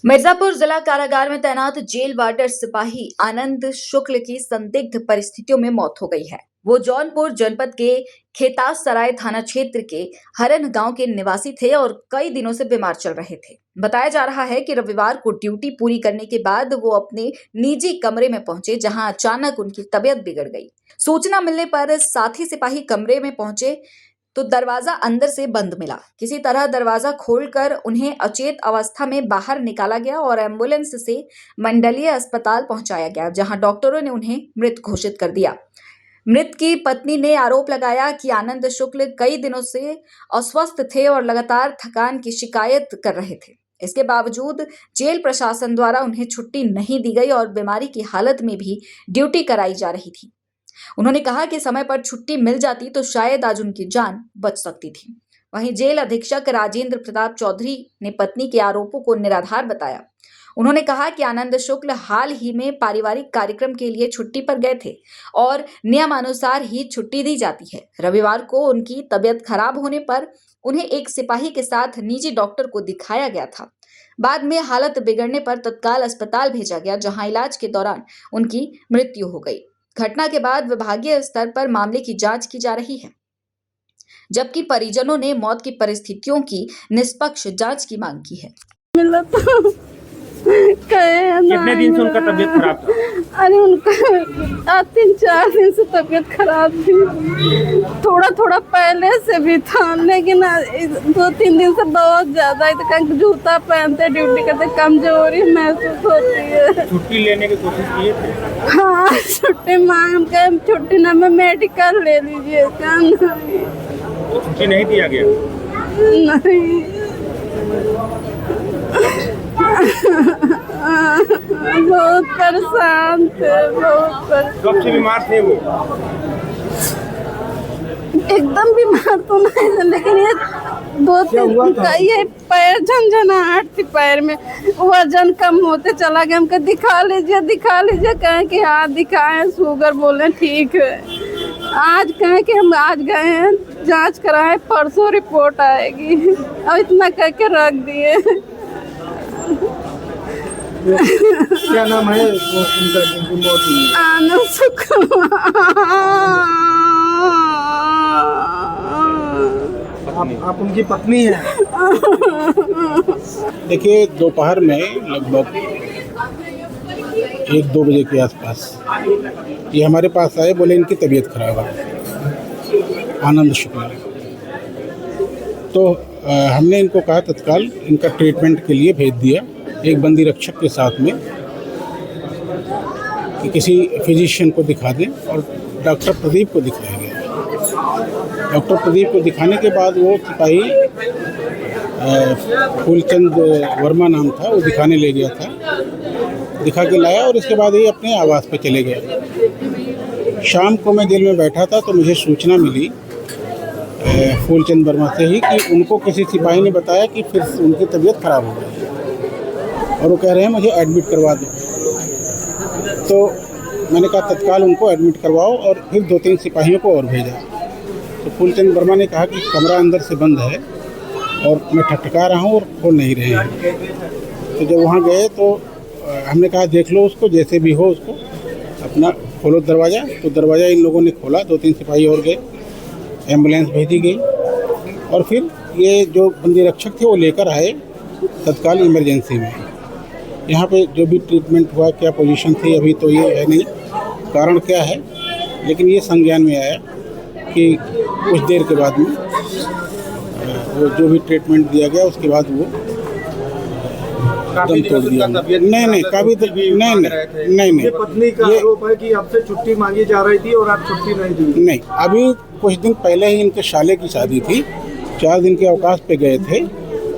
मिर्जापुर जिला कारागार में तैनात जेल वार्डर सिपाही आनंद शुक्ल की संदिग्ध परिस्थितियों में मौत हो गई है। वो जौनपुर जनपद के खेतास सराय थाना क्षेत्र के हरन गांव के निवासी थे और कई दिनों से बीमार चल रहे थे। बताया जा रहा है कि रविवार को ड्यूटी पूरी करने के बाद वो अपने निजी कमरे में पहुंचे, जहां अचानक उनकी तबीयत बिगड़ गई। सूचना मिलने पर साथी सिपाही कमरे में पहुंचे तो दरवाजा अंदर से बंद मिला। किसी तरह दरवाजा खोलकर उन्हें अचेत अवस्था में बाहर निकाला गया और एम्बुलेंस से मंडलीय अस्पताल पहुंचाया गया, जहां डॉक्टरों ने उन्हें मृत घोषित कर दिया। मृत की पत्नी ने आरोप लगाया कि आनंद शुक्ल कई दिनों से अस्वस्थ थे और लगातार थकान की शिकायत कर रहे थे। इसके बावजूद जेल प्रशासन द्वारा उन्हें छुट्टी नहीं दी गई और बीमारी की हालत में भी ड्यूटी कराई जा रही थी। उन्होंने कहा कि समय पर छुट्टी मिल जाती तो शायद आज उनकी जान बच सकती थी। वहीं जेल अधीक्षक राजेंद्र प्रताप चौधरी ने पत्नी के आरोपों को निराधार बताया। उन्होंने कहा कि आनंद शुक्ल हाल ही में पारिवारिक कार्यक्रम के लिए छुट्टी पर गए थे और नियमानुसार ही छुट्टी दी जाती है। रविवार को उनकी तबीयत खराब होने पर उन्हें एक सिपाही के साथ निजी डॉक्टर को दिखाया गया था। बाद में हालत बिगड़ने पर तत्काल अस्पताल भेजा गया, जहां इलाज के दौरान उनकी मृत्यु हो गई। घटना के बाद विभागीय स्तर पर मामले की जांच की जा रही है, जबकि परिजनों ने मौत की परिस्थितियों की निष्पक्ष जांच की मांग की है। कितने दिन से उनका तबीयत खराब था? अरे उनका 3-4 दिन से तबीयत खराब थी। थोड़ा थोड़ा पहले से भी था, लेकिन 2-3 दिन से बहुत ज्यादा है। तो जूता पहनते ड्यूटी करते कमजोरी महसूस होती है। छुट्टी लेने की कोशिश किए थे? हाँ, छुट्टी मांग के छुट्टी ना में मेडिकल ले लीजिए। छुट्टी नहीं दिया गया? नहीं। बहुत परेशान थे, कब से बीमार थे वो? एकदम बीमार तो नहीं थे, लेकिन ये 2-3 का ये पैर झंझनाहट थी पैर में, वजन कम होते चला गया। हमको दिखा लीजिए कहें कि हाँ दिखाएं, शुगर बोले ठीक है। आज कहें कि हम आज गए हैं, जांच कराए, परसों रिपोर्ट आएगी। अब इतना कह के रख दिए। क्या नाम है उनकी मौत हुई? आनंद शुक्ल। आप उनकी पत्नी हैं? देखिए, दोपहर में लगभग 1-2 बजे के आसपास ये हमारे पास आए, बोले इनकी तबीयत खराब है, आनंद शुक्ल। तो हमने इनको कहा तत्काल इनका ट्रीटमेंट के लिए भेज दिया, एक बंदी रक्षक के साथ में, कि किसी फिजिशियन को दिखा दें, और डॉक्टर प्रदीप को दिखाया गया। डॉक्टर प्रदीप को दिखाने के बाद वो सिपाही फूलचंद वर्मा नाम था, वो दिखाने ले गया था, दिखा के लाया और इसके बाद ये अपने आवास पे चले गए। शाम को मैं जेल में बैठा था तो मुझे सूचना मिली फूलचंद वर्मा से ही कि उनको किसी सिपाही ने बताया कि फिर उनकी तबीयत खराब हो गई और वो कह रहे हैं मुझे एडमिट करवा दो। तो मैंने कहा तत्काल उनको एडमिट करवाओ, और फिर 2-3 सिपाहियों को और भेजा। तो फूलचंद वर्मा ने कहा कि कमरा अंदर से बंद है और मैं ठटका रहा हूँ और खोल नहीं रहे हैं। तो जब वहाँ गए तो हमने कहा देख लो उसको, जैसे भी हो उसको अपना खोलो दरवाज़ा। तो दरवाज़ा इन लोगों ने खोला, 2-3 सिपाही और गए, एम्बुलेंस भेजी गई और फिर ये जो बंदी रक्षक थे वो लेकर आए तत्काल इमरजेंसी में। यहाँ पे जो भी ट्रीटमेंट हुआ, क्या पोजीशन थी अभी तो ये है नहीं, कारण क्या है, लेकिन ये संज्ञान में आया कि कुछ देर के बाद में वो जो भी ट्रीटमेंट दिया गया उसके बाद वो दम तोड़ दिया। नहीं, काफी नहीं। पत्नी का आरोप है कि आपसे छुट्टी मांगी जा रही थी और आप छुट्टी नहीं दी? नहीं, अभी कुछ दिन पहले ही इनके साले की शादी थी, 4 दिन के अवकाश पे गए थे,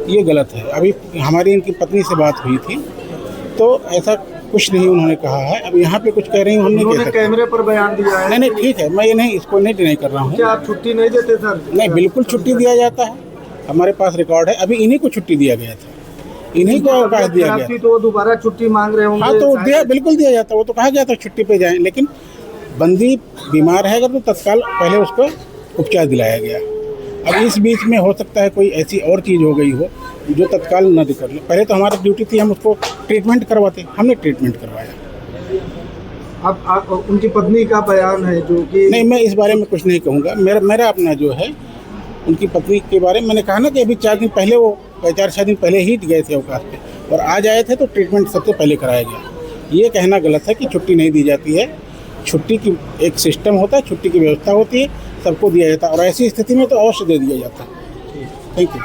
ये गलत है। अभी हमारी इनकी पत्नी से बात हुई थी तो ऐसा कुछ नहीं उन्होंने कहा है। अब यहाँ पे कुछ कह रही हूँ, हमने कैमरे पर बयान दिया है। नहीं, ठीक है, मैं ये नहीं, इसको नहीं डिनाई कर रहा हूँ। क्या आप छुट्टी नहीं देते सर? नहीं, बिल्कुल छुट्टी दिया जाता है, हमारे पास रिकॉर्ड है। अभी इन्हीं को छुट्टी दिया गया था, इन्हीं को अवकाश दिया गया। तो दोबारा छुट्टी मांग रहे होंगे? हाँ, तो बिल्कुल दिया जाता, वो तो कहा गया था छुट्टी पे जाएं, लेकिन बंदी बीमार है अगर तो तत्काल पहले उसको उपचार दिलाया गया। अब इस बीच में हो सकता है कोई ऐसी और चीज़ हो गई हो जो तत्काल न कर ले। पहले तो हमारी ड्यूटी थी हम उसको ट्रीटमेंट करवाते, हमने ट्रीटमेंट करवाया। अब आप उनकी पत्नी का बयान है जो कि नहीं, मैं इस बारे में कुछ नहीं कहूँगा। मेरा अपना जो है उनकी पत्नी के बारे में मैंने कहा ना कि अभी 4 दिन पहले वो 4-6 दिन पहले ही गए थे अवकाश पे और आज आए थे तो ट्रीटमेंट सबसे पहले कराया गया। ये कहना गलत है कि छुट्टी नहीं दी जाती है। छुट्टी की एक सिस्टम होता है, छुट्टी की व्यवस्था होती है, सबको दिया जाता है और ऐसी स्थिति में तो अवश्य दे दिया जाता है। Thank you.